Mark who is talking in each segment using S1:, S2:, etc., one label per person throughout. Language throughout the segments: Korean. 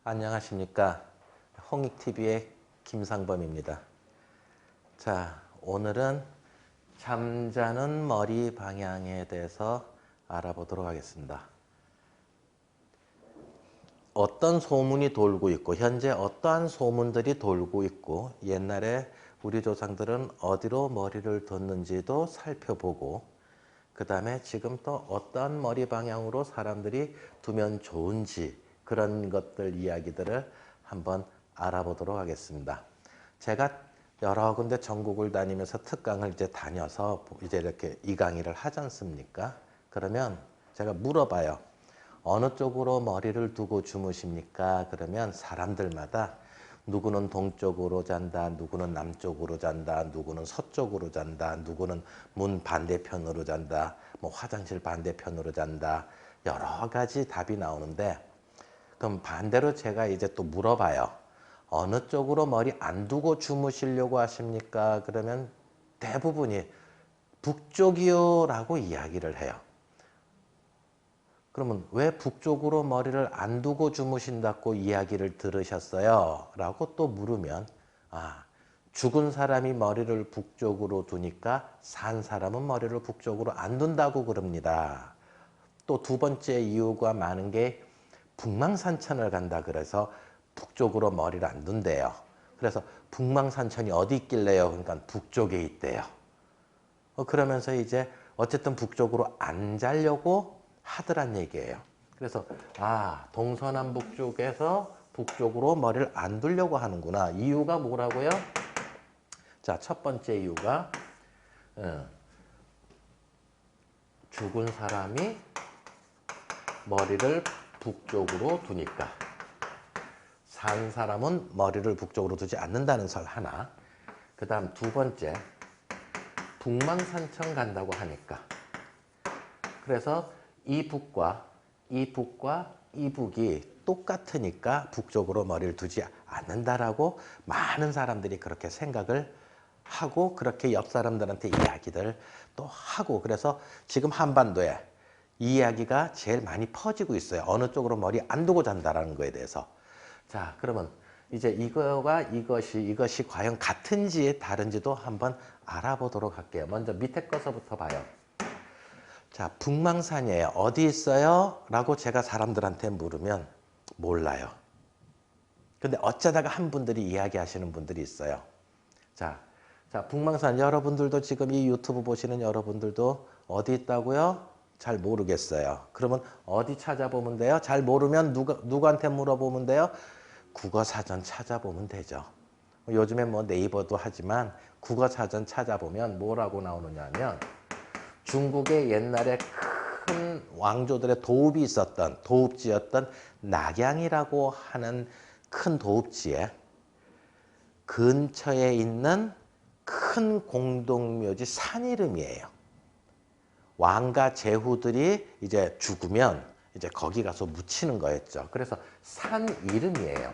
S1: 안녕하십니까. 홍익TV의 김상범입니다. 자, 오늘은 잠자는 머리 방향에 대해서 알아보도록 하겠습니다. 어떤 소문이 돌고 있고 현재 어떠한 소문들이 돌고 있고 옛날에 우리 조상들은 어디로 머리를 뒀는지도 살펴보고 그 다음에 지금 또 어떠한 머리 방향으로 사람들이 두면 좋은지 그런 것들 이야기들을 한번 알아보도록 하겠습니다. 제가 여러 군데 전국을 다니면서 특강을 이제 다녀서 이제 이렇게 이 강의를 하지 않습니까? 그러면 제가 물어봐요. 어느 쪽으로 머리를 두고 주무십니까? 그러면 사람들마다 누구는 동쪽으로 잔다, 누구는 남쪽으로 잔다, 누구는 서쪽으로 잔다, 누구는 문 반대편으로 잔다, 뭐 화장실 반대편으로 잔다, 여러 가지 답이 나오는데 그럼 반대로 제가 이제 또 물어봐요. 어느 쪽으로 머리 안 두고 주무시려고 하십니까? 그러면 대부분이 북쪽이요 라고 이야기를 해요. 그러면 왜 북쪽으로 머리를 안 두고 주무신다고 이야기를 들으셨어요? 라고 또 물으면 죽은 사람이 머리를 북쪽으로 두니까 산 사람은 머리를 북쪽으로 안 둔다고 그럽니다. 또 두 번째 이유가 많은 게 북망산천을 간다 그래서 북쪽으로 머리를 안 둔대요. 그래서 북망산천이 어디 있길래요? 그러니까 북쪽에 있대요. 그러면서 이제 어쨌든 북쪽으로 안 자려고 하더란 얘기예요. 그래서 동서남북 쪽에서 북쪽으로 머리를 안 두려고 하는구나. 이유가 뭐라고요? 자, 첫 번째 이유가 죽은 사람이 머리를 북쪽으로 두니까 산 사람은 머리를 북쪽으로 두지 않는다는 설 하나. 그 다음 두 번째 북망산천 간다고 하니까 그래서 이 북과 이 북이 똑같으니까 북쪽으로 머리를 두지 않는다라고 많은 사람들이 그렇게 생각을 하고 그렇게 옆 사람들한테 이야기들 또 하고 그래서 지금 한반도에 이 이야기가 제일 많이 퍼지고 있어요. 어느 쪽으로 머리 안 두고 잔다라는 거에 대해서. 자, 그러면 이제 이것이 과연 같은지 다른지도 한번 알아보도록 할게요. 먼저 밑에 거서부터 봐요. 자, 북망산이에요. 어디 있어요? 라고 제가 사람들한테 물으면 몰라요. 근데 어쩌다가 한 분들이 이야기하시는 분들이 있어요. 자, 북망산 여러분들도 지금 이 유튜브 보시는 여러분들도 어디 있다고요? 잘 모르겠어요. 그러면 어디 찾아보면 돼요? 잘 모르면 누구한테 물어보면 돼요? 국어사전 찾아보면 되죠. 요즘에 뭐 네이버도 하지만 국어사전 찾아보면 뭐라고 나오느냐 하면 중국의 옛날에 큰 왕조들의 도읍지였던 낙양이라고 하는 큰 도읍지에 근처에 있는 큰 공동묘지 산 이름이에요. 왕과 제후들이 이제 죽으면 이제 거기 가서 묻히는 거였죠. 그래서 산 이름이에요.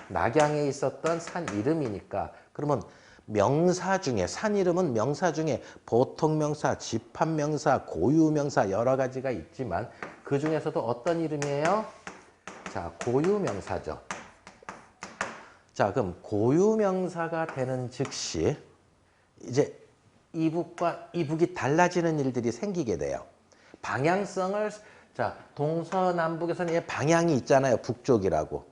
S1: 낙양에 있었던 산 이름이니까 그러면 명사 중에 산 이름은 명사 중에 보통 명사, 집합 명사, 고유 명사 여러 가지가 있지만 그 중에서도 어떤 이름이에요? 자, 고유 명사죠. 자, 그럼 고유 명사가 되는 즉시 이제 이북과 이북이 달라지는 일들이 생기게 돼요. 방향성을 자, 동서남북에서는 방향이 있잖아요. 북쪽이라고.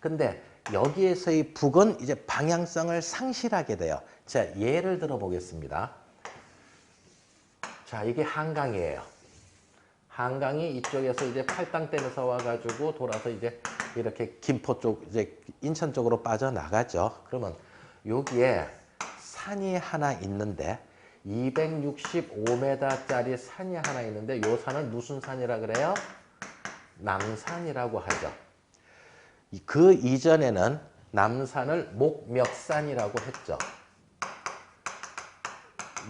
S1: 근데 여기에서의 북은 이제 방향성을 상실하게 돼요. 자, 예를 들어 보겠습니다. 자, 이게 한강이에요. 한강이 이쪽에서 이제 팔당댐에서 와가지고 돌아서 이제 이렇게 김포 쪽, 이제 인천 쪽으로 빠져나가죠. 그러면 여기에 산이 하나 있는데 265m짜리 산이 하나 있는데 이 산을 무슨 산이라 그래요? 남산이라고 하죠. 그 이전에는 남산을 목멱산이라고 했죠.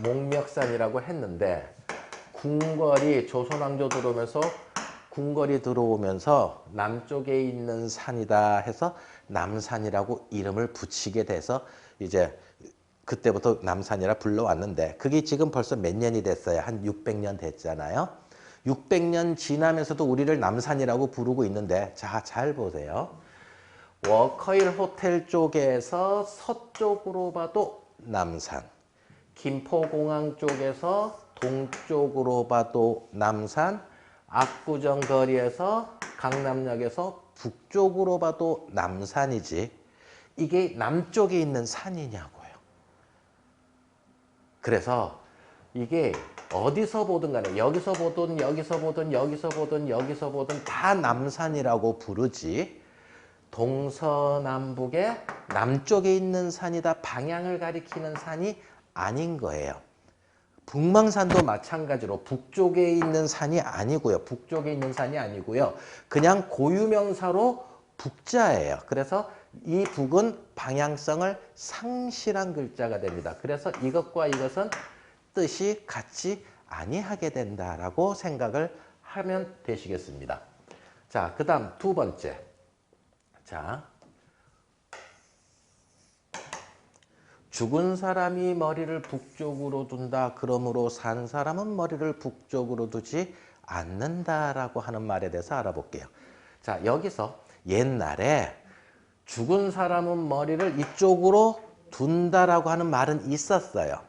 S1: 목멱산이라고 했는데 궁궐이 조선왕조 들어오면서 궁궐이 들어오면서 남쪽에 있는 산이다 해서 남산이라고 이름을 붙이게 돼서 이제 그때부터 남산이라 불러왔는데 그게 지금 벌써 몇 년이 됐어요. 한 600년 됐잖아요. 600년 지나면서도 우리를 남산이라고 부르고 있는데 자, 잘 보세요. 워커힐 호텔 쪽에서 서쪽으로 봐도 남산, 김포공항 쪽에서 동쪽으로 봐도 남산, 압구정 거리에서 강남역에서 북쪽으로 봐도 남산이지 이게 남쪽에 있는 산이냐고요. 그래서 이게 어디서 보든 간에 여기서 보든 여기서 보든 여기서 보든 여기서 보든 다 남산이라고 부르지 동서남북의 남쪽에 있는 산이다 방향을 가리키는 산이 아닌 거예요. 북망산도 마찬가지로 북쪽에 있는 산이 아니고요. 북쪽에 있는 산이 아니고요. 그냥 고유명사로 북자예요. 그래서 이 북은 방향성을 상실한 글자가 됩니다. 그래서 이것과 이것은 뜻이 같이 아니하게 된다라고 생각을 하면 되시겠습니다. 자, 그 다음 두 번째. 자, 죽은 사람이 머리를 북쪽으로 둔다. 그러므로 산 사람은 머리를 북쪽으로 두지 않는다라고 하는 말에 대해서 알아볼게요. 자, 여기서 옛날에 죽은 사람은 머리를 이쪽으로 둔다라고 하는 말은 있었어요.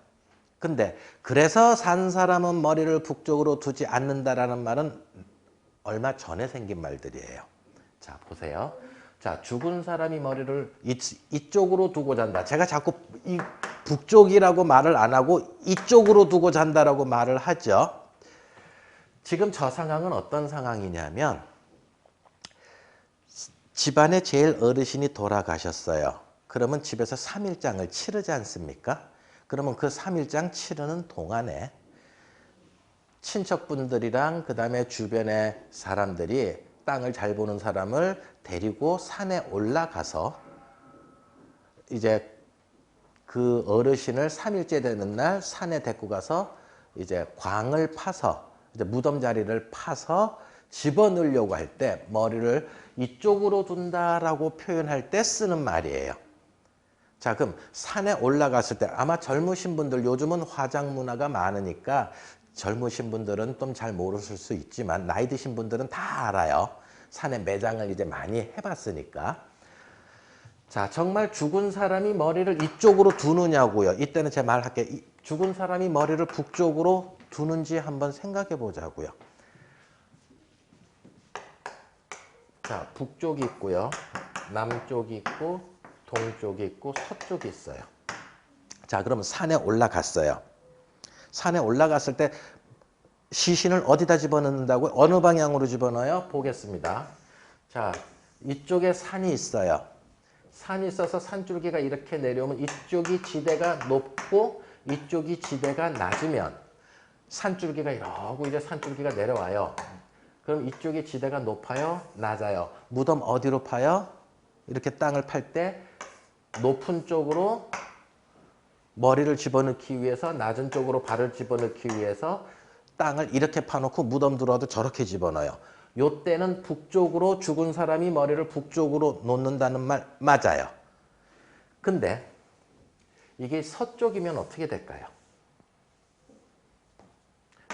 S1: 근데 그래서 산 사람은 머리를 북쪽으로 두지 않는다라는 말은 얼마 전에 생긴 말들이에요. 자, 보세요. 자, 죽은 사람이 머리를 이쪽으로 두고 잔다. 제가 자꾸 이 북쪽이라고 말을 안 하고 이쪽으로 두고 잔다라고 말을 하죠. 지금 저 상황은 어떤 상황이냐면 집안에 제일 어르신이 돌아가셨어요. 그러면 집에서 3일장을 치르지 않습니까? 그러면 그 3일장 치르는 동안에 친척분들이랑 그 다음에 주변의 사람들이 땅을 잘 보는 사람을 데리고 산에 올라가서 이제 그 어르신을 3일째 되는 날 산에 데리고 가서 이제 광을 파서 이제 무덤 자리를 파서 집어넣으려고 할 때 머리를 이쪽으로 둔다라고 표현할 때 쓰는 말이에요. 자, 그럼 산에 올라갔을 때 아마 젊으신 분들 요즘은 화장 문화가 많으니까 젊으신 분들은 좀 잘 모르실 수 있지만 나이 드신 분들은 다 알아요. 산에 매장을 이제 많이 해봤으니까. 자, 정말 죽은 사람이 머리를 이쪽으로 두느냐고요. 이때는 제 말 할게요. 죽은 사람이 머리를 북쪽으로 두는지 한번 생각해 보자고요. 자, 북쪽이 있고요. 남쪽이 있고 동쪽이 있고 서쪽이 있어요. 자, 그러면 산에 올라갔어요. 산에 올라갔을 때 시신을 어디다 집어넣는다고요? 어느 방향으로 집어넣어요? 보겠습니다. 자, 이쪽에 산이 있어요. 산이 있어서 산줄기가 이렇게 내려오면 이쪽이 지대가 높고 이쪽이 지대가 낮으면 산줄기가 이러고 이제 산줄기가 내려와요. 그럼 이쪽이 지대가 높아요? 낮아요? 무덤 어디로 파요? 이렇게 땅을 팔 때 높은 쪽으로 머리를 집어넣기 위해서 낮은 쪽으로 발을 집어넣기 위해서 땅을 이렇게 파놓고 무덤 들어와도 저렇게 집어넣어요. 요때는 북쪽으로 죽은 사람이 머리를 북쪽으로 놓는다는 말 맞아요. 근데 이게 서쪽이면 어떻게 될까요?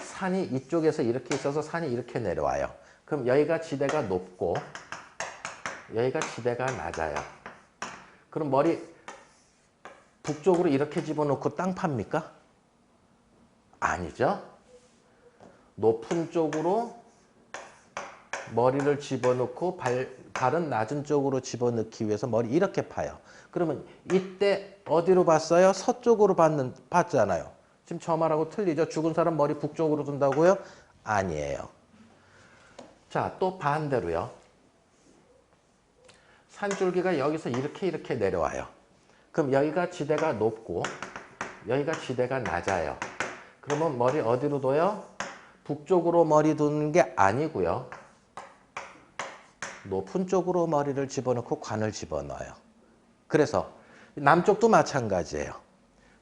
S1: 산이 이쪽에서 이렇게 있어서 산이 이렇게 내려와요. 그럼 여기가 지대가 높고 여기가 지대가 낮아요. 그럼 머리 북쪽으로 이렇게 집어넣고 땅 팝니까? 아니죠. 높은 쪽으로 머리를 집어넣고 발은 낮은 쪽으로 집어넣기 위해서 머리 이렇게 파요. 그러면 이때 어디로 봤어요? 서쪽으로 봤잖아요. 지금 저 말하고 틀리죠? 죽은 사람 머리 북쪽으로 둔다고요? 아니에요. 자, 또 반대로요. 산줄기가 여기서 이렇게 내려와요. 그럼 여기가 지대가 높고 여기가 지대가 낮아요. 그러면 머리 어디로 둬요? 북쪽으로 머리 두는 게 아니고요. 높은 쪽으로 머리를 집어넣고 관을 집어넣어요. 그래서 남쪽도 마찬가지예요.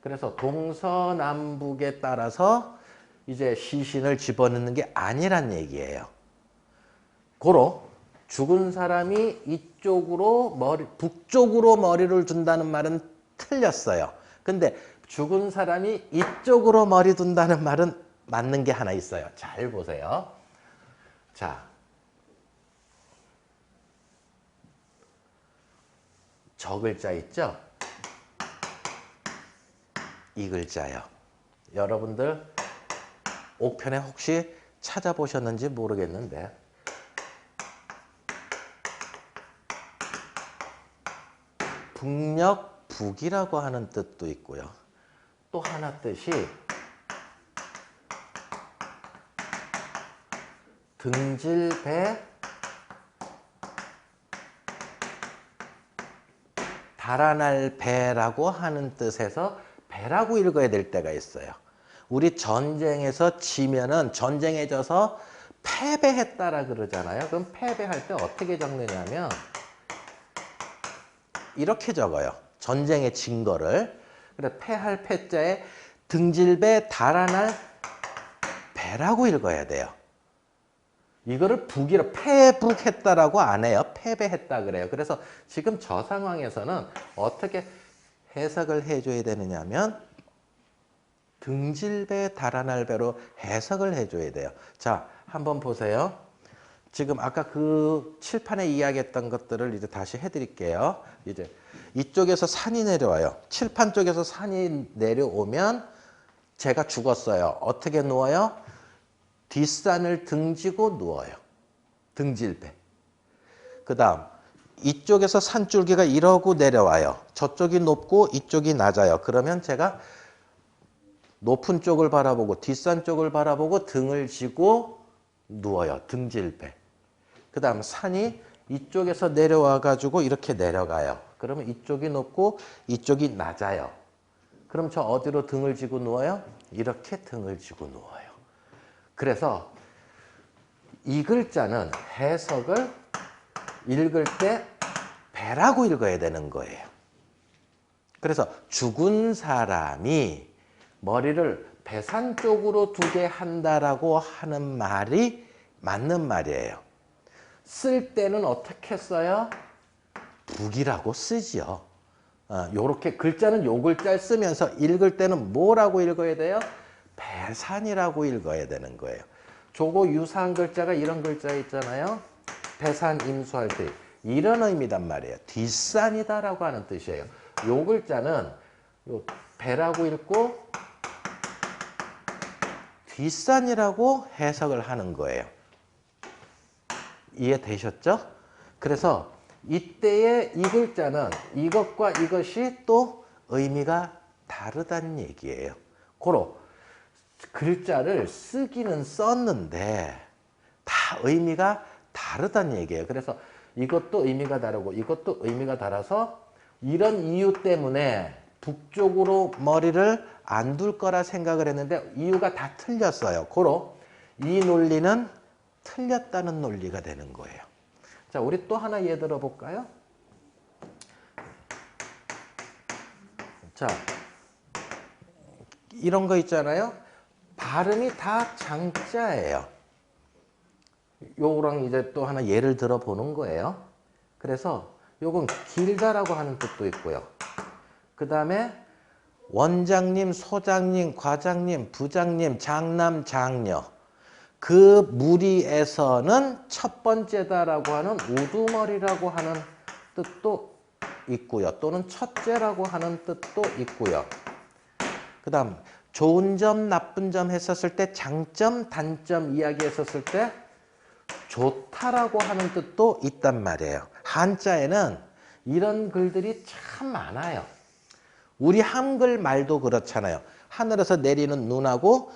S1: 그래서 동서남북에 따라서 이제 시신을 집어넣는 게 아니란 얘기예요. 고로 죽은 사람이 이쪽으로 북쪽으로 머리를 둔다는 말은 틀렸어요. 근데 죽은 사람이 이쪽으로 머리 둔다는 말은 맞는 게 하나 있어요. 잘 보세요. 자, 저 글자 있죠? 이 글자요. 여러분들 옥편에 혹시 찾아보셨는지 모르겠는데 북녘 북이라고 하는 뜻도 있고요. 또 하나 뜻이 등질배 달아날 배라고 하는 뜻에서 배라고 읽어야 될 때가 있어요. 우리 전쟁에서 지면은 전쟁에 져서 패배했다라 그러잖아요. 그럼 패배할 때 어떻게 적느냐면 이렇게 적어요. 전쟁에 진 거를. 그래 패할 패자에 등질배 달아날 배라고 읽어야 돼요. 이거를 북이라 패북했다라고 안 해요. 패배했다 그래요. 그래서 지금 저 상황에서는 어떻게 해석을 해줘야 되느냐면 등질배 달아날 배로 해석을 해줘야 돼요. 자, 한번 보세요. 지금 아까 그 칠판에 이야기했던 것들을 이제 다시 해드릴게요. 이제 이쪽에서 산이 내려와요. 칠판 쪽에서 산이 내려오면 제가 죽었어요. 어떻게 누워요? 뒷산을 등지고 누워요. 등질배. 그 다음 이쪽에서 산줄기가 이러고 내려와요. 저쪽이 높고 이쪽이 낮아요. 그러면 제가 높은 쪽을 바라보고 뒷산 쪽을 바라보고 등을 지고 누워요. 등질배. 그 다음 산이 이쪽에서 내려와 가지고 이렇게 내려가요. 그러면 이쪽이 높고 이쪽이 낮아요. 그럼 저 어디로 등을 지고 누워요? 이렇게 등을 지고 누워요. 그래서 이 글자는 해석을 읽을 때 배라고 읽어야 되는 거예요. 그래서 죽은 사람이 머리를 배산 쪽으로 두게 한다라고 하는 말이 맞는 말이에요. 쓸 때는 어떻게 써요? 북이라고 쓰지요. 요렇게 글자는 요 글자를 쓰면서 읽을 때는 뭐라고 읽어야 돼요? 배산이라고 읽어야 되는 거예요. 저거 유사한 글자가 이런 글자 있잖아요. 배산 임수할 때 이런 의미단 말이에요. 뒷산이다라고 하는 뜻이에요. 요 글자는 요 배라고 읽고 뒷산이라고 해석을 하는 거예요. 이해되셨죠? 그래서 이때의 이 글자는 이것과 이것이 또 의미가 다르다는 얘기예요. 고로 글자를 쓰기는 썼는데 다 의미가 다르다는 얘기예요. 그래서 이것도 의미가 다르고 이것도 의미가 달라서 이런 이유 때문에 북쪽으로 머리를 안 둘 거라 생각을 했는데 이유가 다 틀렸어요. 고로 이 논리는 틀렸다는 논리가 되는 거예요. 자, 우리 또 하나 예를 들어 볼까요? 자, 이런 거 있잖아요. 발음이 다 장자예요. 요거랑 이제 또 하나 예를 들어 보는 거예요. 그래서 요건 길다라고 하는 뜻도 있고요. 그 다음에 원장님, 소장님, 과장님, 부장님, 장남, 장녀. 그 무리에서는 첫 번째다라고 하는 우두머리라고 하는 뜻도 있고요. 또는 첫째라고 하는 뜻도 있고요. 그 다음 좋은 점, 나쁜 점 했었을 때 장점, 단점 이야기했었을 때 좋다라고 하는 뜻도 있단 말이에요. 한자에는 이런 글들이 참 많아요. 우리 한글 말도 그렇잖아요. 하늘에서 내리는 눈하고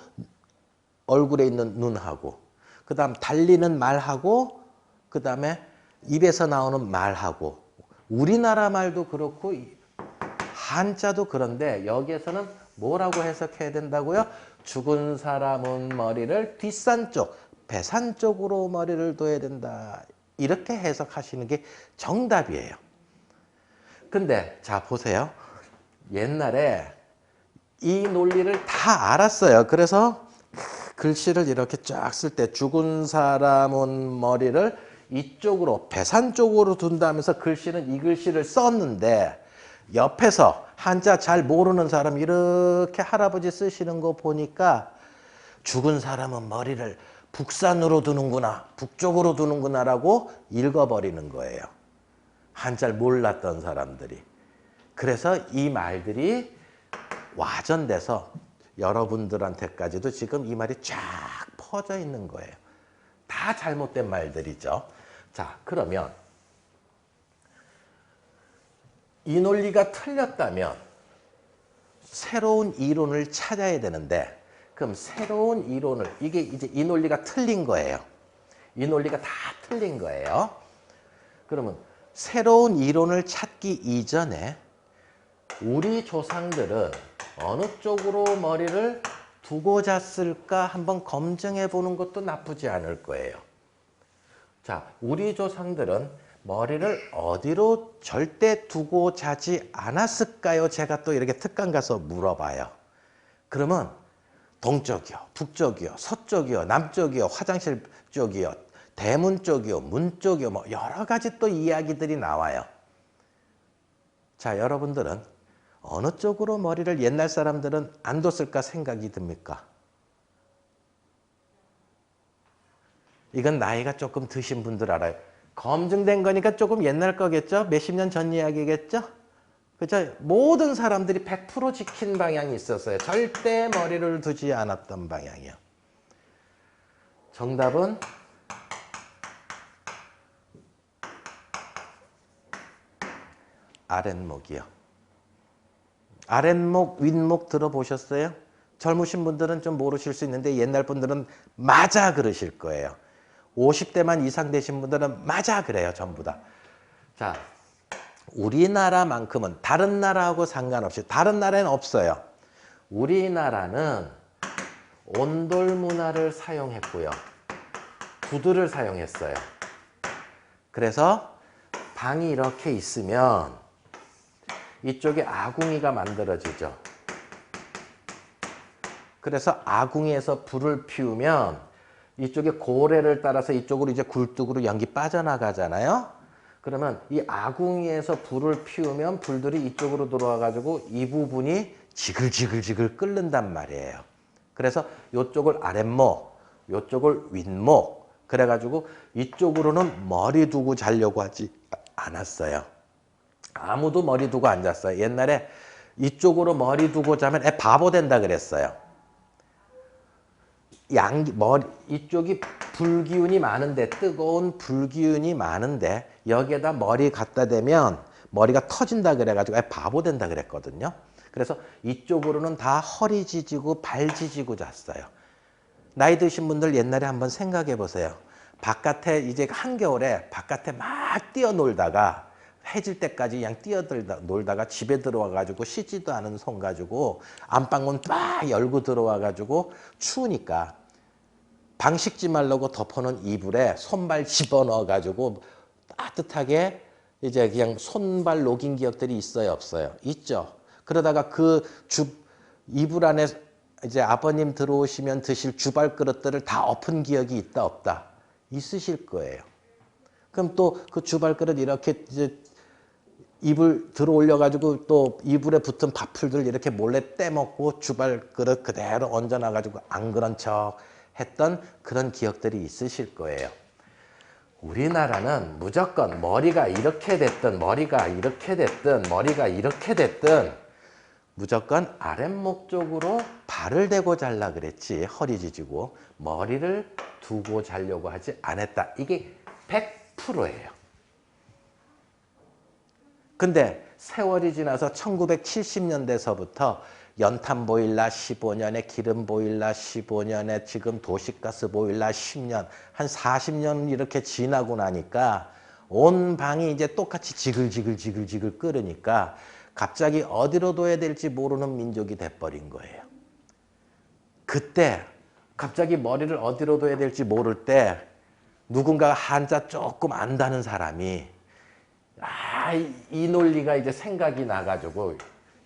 S1: 얼굴에 있는 눈하고 그 다음 달리는 말하고 그 다음에 입에서 나오는 말하고 우리나라 말도 그렇고 한자도 그런데 여기에서는 뭐라고 해석해야 된다고요? 죽은 사람은 머리를 뒷산 쪽, 배산 쪽으로 머리를 둬야 된다. 이렇게 해석하시는 게 정답이에요. 근데 자 보세요. 옛날에 이 논리를 다 알았어요. 그래서 글씨를 이렇게 쫙 쓸 때 죽은 사람은 머리를 이쪽으로 배산 쪽으로 둔다면서 글씨는 이 글씨를 썼는데 옆에서 한자 잘 모르는 사람 이렇게 할아버지 쓰시는 거 보니까 죽은 사람은 머리를 북산으로 두는구나 북쪽으로 두는구나 라고 읽어버리는 거예요. 한자를 몰랐던 사람들이. 그래서 이 말들이 와전돼서 여러분들한테까지도 지금 이 말이 쫙 퍼져 있는 거예요. 다 잘못된 말들이죠. 자, 그러면 이 논리가 틀렸다면 새로운 이론을 찾아야 되는데, 그럼 새로운 이론을, 이게 이제 이 논리가 틀린 거예요. 이 논리가 다 틀린 거예요. 그러면 새로운 이론을 찾기 이전에 우리 조상들은 어느 쪽으로 머리를 두고 잤을까 한번 검증해 보는 것도 나쁘지 않을 거예요. 자, 우리 조상들은 머리를 어디로 절대 두고 자지 않았을까요? 제가 또 이렇게 특강 가서 물어봐요. 그러면 동쪽이요, 북쪽이요, 서쪽이요, 남쪽이요, 화장실 쪽이요, 대문 쪽이요, 문 쪽이요, 뭐 여러 가지 또 이야기들이 나와요. 자, 여러분들은 어느 쪽으로 머리를 옛날 사람들은 안 뒀을까 생각이 듭니까? 이건 나이가 조금 드신 분들 알아요. 검증된 거니까 조금 옛날 거겠죠? 몇십 년 전 이야기겠죠? 그죠? 모든 사람들이 100% 지킨 방향이 있었어요. 절대 머리를 두지 않았던 방향이요. 정답은 아랫목이요. 아랫목, 윗목 들어보셨어요? 젊으신 분들은 좀 모르실 수 있는데 옛날 분들은 맞아 그러실 거예요. 50대만 이상 되신 분들은 맞아 그래요. 전부 다. 자, 우리나라만큼은 다른 나라하고 상관없이, 다른 나라에는 없어요. 우리나라는 온돌 문화를 사용했고요. 구두를 사용했어요. 그래서 방이 이렇게 있으면 이쪽에 아궁이가 만들어지죠. 그래서 아궁이에서 불을 피우면 이쪽에 고래를 따라서 이쪽으로 이제 굴뚝으로 연기 빠져나가잖아요. 그러면 이 아궁이에서 불을 피우면 불들이 이쪽으로 들어와 가지고 이 부분이 지글지글지글 끓는단 말이에요. 그래서 이쪽을 아랫목, 이쪽을 윗목, 그래가지고 이쪽으로는 머리 두고 자려고 하지 않았어요. 아무도 머리 두고 안 잤어요. 옛날에 이쪽으로 머리 두고 자면 애 바보 된다 그랬어요. 이쪽이 불기운이 많은데, 뜨거운 불기운이 많은데 여기에다 머리 갖다 대면 머리가 터진다 그래가지고 애 바보 된다 그랬거든요. 그래서 이쪽으로는 다 허리 지지고 발 지지고 잤어요. 나이 드신 분들 옛날에 한번 생각해 보세요. 바깥에 이제 한겨울에 바깥에 막 뛰어놀다가 해질 때까지 그냥 뛰어놀다가 집에 들어와 가지고 씻지도 않은 손 가지고 안방문 막 열고 들어와 가지고 추우니까 방 식지 말라고 덮어놓은 이불에 손발 집어넣어 가지고 따뜻하게 이제 그냥 손발 녹인 기억들이 있어요, 없어요? 있죠. 그러다가 그 이불 안에 이제 아버님 들어오시면 드실 주발 그릇들을 다 엎은 기억이 있다, 없다? 있으실 거예요. 그럼 또 그 주발 그릇 이렇게 이제 이불 들어 올려가지고 또 이불에 붙은 밥풀들 이렇게 몰래 떼먹고 주발 그릇 그대로 얹어놔가지고 안 그런 척 했던 그런 기억들이 있으실 거예요. 우리나라는 무조건 머리가 이렇게 됐든 머리가 이렇게 됐든 머리가 이렇게 됐든 무조건 아랫목 쪽으로 발을 대고 잘라 그랬지, 허리 지지고 머리를 두고 자려고 하지 않았다. 이게 100%예요. 근데 세월이 지나서 1970년대서부터 연탄 보일러 15년에 기름 보일러 15년에 지금 도시가스 보일러 10년, 한 40년 이렇게 지나고 나니까 온 방이 이제 똑같이 지글지글 끓으니까 갑자기 어디로 둬야 될지 모르는 민족이 돼버린 거예요. 그때 갑자기 머리를 어디로 둬야 될지 모를 때 누군가 한자 조금 안다는 사람이 이 논리가 이제 생각이 나가지고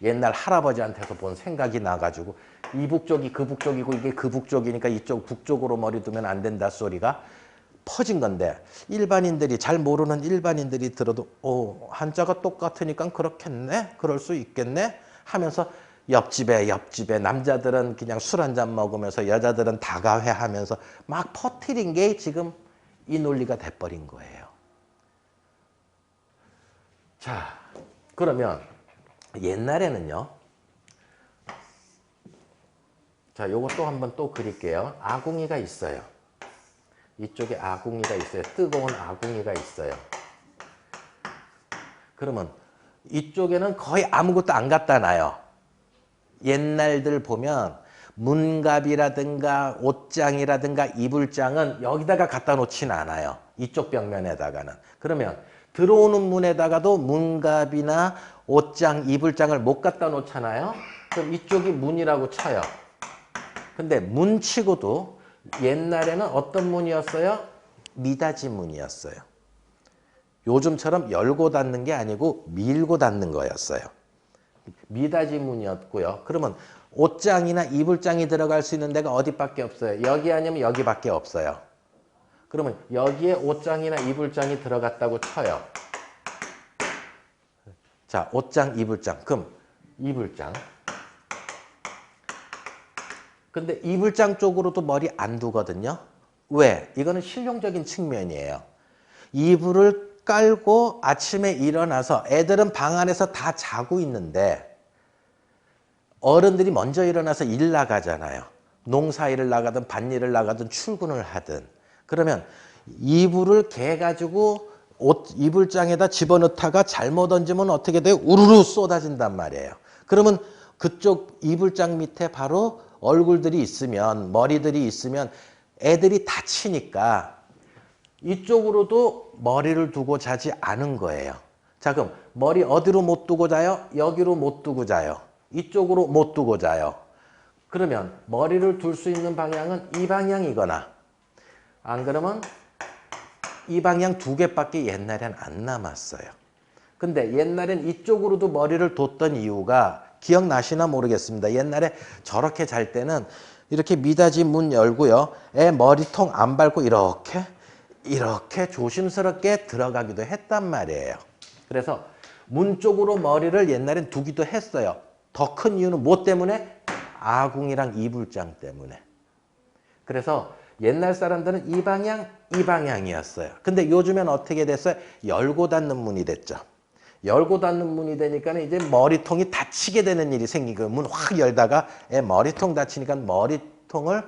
S1: 옛날 할아버지한테서 본 생각이 나가지고 이 북쪽이 그 북쪽이고 이게 그 북쪽이니까 이쪽 북쪽으로 머리 두면 안 된다 소리가 퍼진 건데 일반인들이 잘 모르는 일반인들이 들어도 한자가 똑같으니까 그렇겠네? 그럴 수 있겠네? 하면서 옆집에 남자들은 그냥 술 한잔 먹으면서 여자들은 다가회 하면서 막 퍼뜨린 게 지금 이 논리가 돼버린 거예요. 자, 그러면 옛날에는요. 자, 요것도 한번 또 그릴게요. 아궁이가 있어요. 이쪽에 아궁이가 있어요. 뜨거운 아궁이가 있어요. 그러면 이쪽에는 거의 아무것도 안 갖다 놔요. 옛날들 보면 문갑이라든가 옷장이라든가 이불장은 여기다가 갖다 놓진 않아요. 이쪽 벽면에다가는. 그러면 들어오는 문에다가도 문갑이나 옷장, 이불장을 못 갖다 놓잖아요. 그럼 이쪽이 문이라고 쳐요. 근데 문치고도 옛날에는 어떤 문이었어요? 미닫이 문이었어요. 요즘처럼 열고 닫는 게 아니고 밀고 닫는 거였어요. 미닫이 문이었고요. 그러면 옷장이나 이불장이 들어갈 수 있는 데가 어디밖에 없어요? 여기 아니면 여기밖에 없어요. 그러면 여기에 옷장이나 이불장이 들어갔다고 쳐요. 자, 옷장, 이불장. 그럼 이불장. 근데 이불장 쪽으로도 머리 안 두거든요. 왜? 이거는 실용적인 측면이에요. 이불을 깔고 아침에 일어나서 애들은 방 안에서 다 자고 있는데 어른들이 먼저 일어나서 일 나가잖아요. 농사일을 나가든 밭일을 나가든 출근을 하든. 그러면 이불을 개가지고 이불장에다 집어넣다가 잘못 얹으면 어떻게 돼요? 우르르 쏟아진단 말이에요. 그러면 그쪽 이불장 밑에 바로 얼굴들이 있으면, 머리들이 있으면 애들이 다치니까 이쪽으로도 머리를 두고 자지 않은 거예요. 자, 그럼 머리 어디로 못 두고 자요? 여기로 못 두고 자요. 이쪽으로 못 두고 자요. 그러면 머리를 둘 수 있는 방향은 이 방향이거나 안 그러면 이 방향 두 개밖에 옛날엔 안 남았어요. 근데 옛날엔 이쪽으로도 머리를 뒀던 이유가 기억나시나 모르겠습니다. 옛날에 저렇게 잘 때는 이렇게 미닫이 문 열고요. 애 머리통 안 밟고 이렇게 조심스럽게 들어가기도 했단 말이에요. 그래서 문 쪽으로 머리를 옛날엔 두기도 했어요. 더 큰 이유는 뭐 때문에? 아궁이랑 이불장 때문에. 그래서 옛날 사람들은 이 방향, 이 방향이었어요. 근데 요즘엔 어떻게 됐어요? 열고 닫는 문이 됐죠. 열고 닫는 문이 되니까 이제 머리통이 다치게 되는 일이 생기고 문 확 열다가 머리통 다치니까 머리통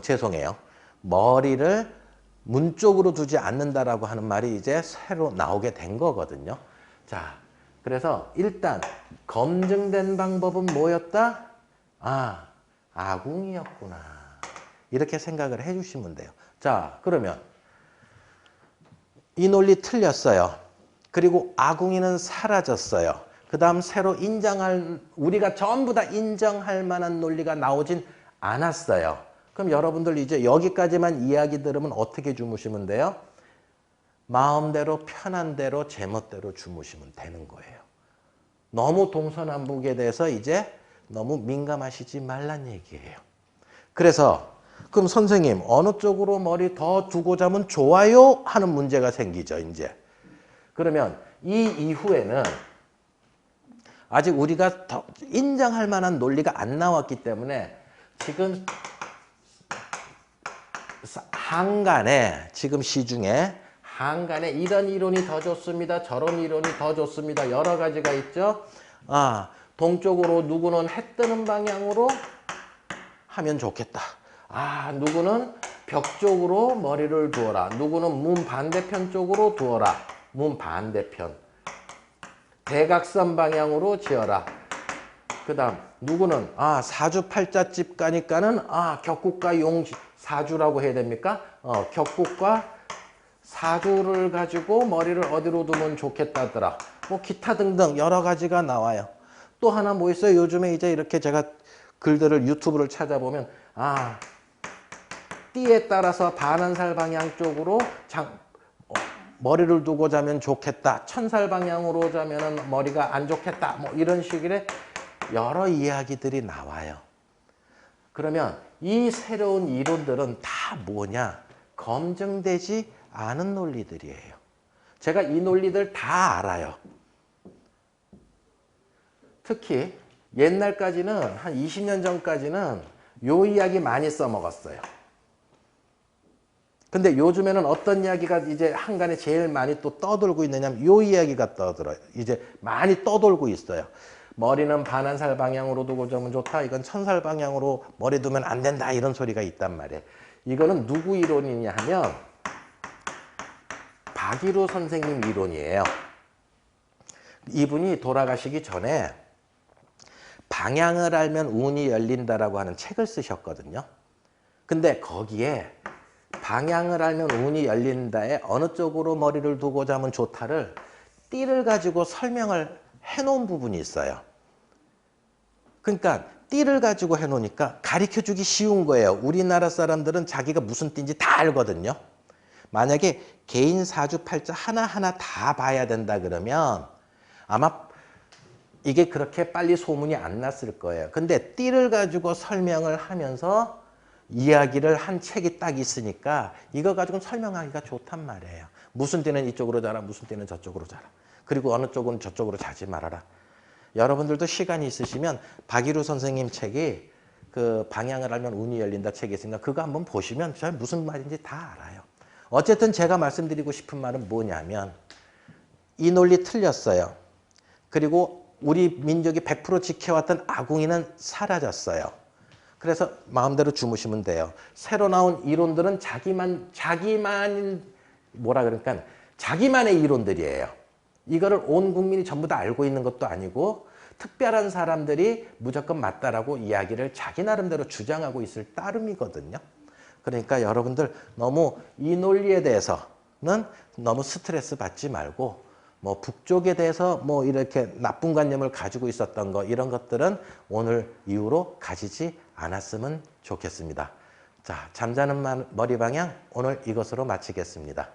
S1: 죄송해요. 머리를 문 쪽으로 두지 않는다라고 하는 말이 이제 새로 나오게 된 거거든요. 자, 그래서 일단 검증된 방법은 뭐였다? 아, 아궁이였구나. 이렇게 생각을 해주시면 돼요. 자, 그러면 이 논리 틀렸어요. 그리고 아궁이는 사라졌어요. 그 다음 새로 우리가 전부 다 인정할 만한 논리가 나오진 않았어요. 그럼 여러분들 이제 여기까지만 이야기 들으면 어떻게 주무시면 돼요? 마음대로 편한 대로 제멋대로 주무시면 되는 거예요. 너무 동서남북에 대해서 이제 너무 민감하시지 말란 얘기예요. 그래서 그럼 선생님 어느 쪽으로 머리 더 두고 자면 좋아요? 하는 문제가 생기죠. 이제. 그러면 이 이후에는 아직 우리가 더 인정할 만한 논리가 안 나왔기 때문에 지금 지금 시중에 한간에 이런 이론이 더 좋습니다. 저런 이론이 더 좋습니다. 여러 가지가 있죠. 동쪽으로 누구는 해 뜨는 방향으로 하면 좋겠다. 누구는 벽 쪽으로 머리를 두어라. 누구는 문 반대편 쪽으로 두어라. 문 반대편. 대각선 방향으로 지어라. 그 다음 누구는 사주팔자집 가니까는 격국과 사주라고 해야 됩니까? 격국과 사주를 가지고 머리를 어디로 두면 좋겠다더라. 뭐 기타 등등 여러 가지가 나와요. 또 하나 뭐 있어요? 요즘에 이제 이렇게 제가 글들을 유튜브를 찾아보면 띠에 따라서 반환살 방향 쪽으로 머리를 두고 자면 좋겠다. 천살 방향으로 자면 머리가 안 좋겠다. 뭐 이런 식의 여러 이야기들이 나와요. 그러면 이 새로운 이론들은 다 뭐냐? 검증되지 않은 논리들이에요. 제가 이 논리들 다 알아요. 특히 옛날까지는 한 20년 전까지는 요 이야기 많이 써먹었어요. 근데 요즘에는 어떤 이야기가 이제 한간에 제일 많이 또 떠돌고 있느냐면 요 이야기가 떠들어요. 이제 많이 떠돌고 있어요. 머리는 반환살 방향으로 두고 자면 좋다. 이건 천살 방향으로 머리 두면 안 된다. 이런 소리가 있단 말이에요. 이거는 누구 이론이냐 하면 박일우 선생님 이론이에요. 이분이 돌아가시기 전에 방향을 알면 운이 열린다라고 하는 책을 쓰셨거든요. 근데 거기에 방향을 알면 운이 열린다에 어느 쪽으로 머리를 두고 자면 좋다를 띠를 가지고 설명을 해놓은 부분이 있어요. 그러니까 띠를 가지고 해놓으니까 가르쳐주기 쉬운 거예요. 우리나라 사람들은 자기가 무슨 띠인지 다 알거든요. 만약에 개인 사주팔자 하나하나 다 봐야 된다 그러면 아마 이게 그렇게 빨리 소문이 안 났을 거예요. 근데 띠를 가지고 설명을 하면서 이야기를 한 책이 딱 있으니까 이거 가지고 설명하기가 좋단 말이에요. 무슨 띠는 이쪽으로 자라, 무슨 띠는 저쪽으로 자라. 그리고 어느 쪽은 저쪽으로 자지 말아라. 여러분들도 시간이 있으시면 박일우 선생님 책이 그 방향을 알면 운이 열린다 책이 있으니까 그거 한번 보시면 저 무슨 말인지 다 알아요. 어쨌든 제가 말씀드리고 싶은 말은 뭐냐면 이 논리 틀렸어요. 그리고 우리 민족이 100% 지켜왔던 아궁이는 사라졌어요. 그래서 마음대로 주무시면 돼요. 새로 나온 이론들은 자기만 뭐라 그러니까 자기만의 이론들이에요. 이거를 온 국민이 전부 다 알고 있는 것도 아니고 특별한 사람들이 무조건 맞다라고 이야기를 자기 나름대로 주장하고 있을 따름이거든요. 그러니까 여러분들 너무 이 논리에 대해서는 너무 스트레스 받지 말고 뭐 북쪽에 대해서 뭐 이렇게 나쁜 관념을 가지고 있었던 거 이런 것들은 오늘 이후로 가지지 않았으면 좋겠습니다. 자, 잠자는 머리 방향 오늘 이것으로 마치겠습니다.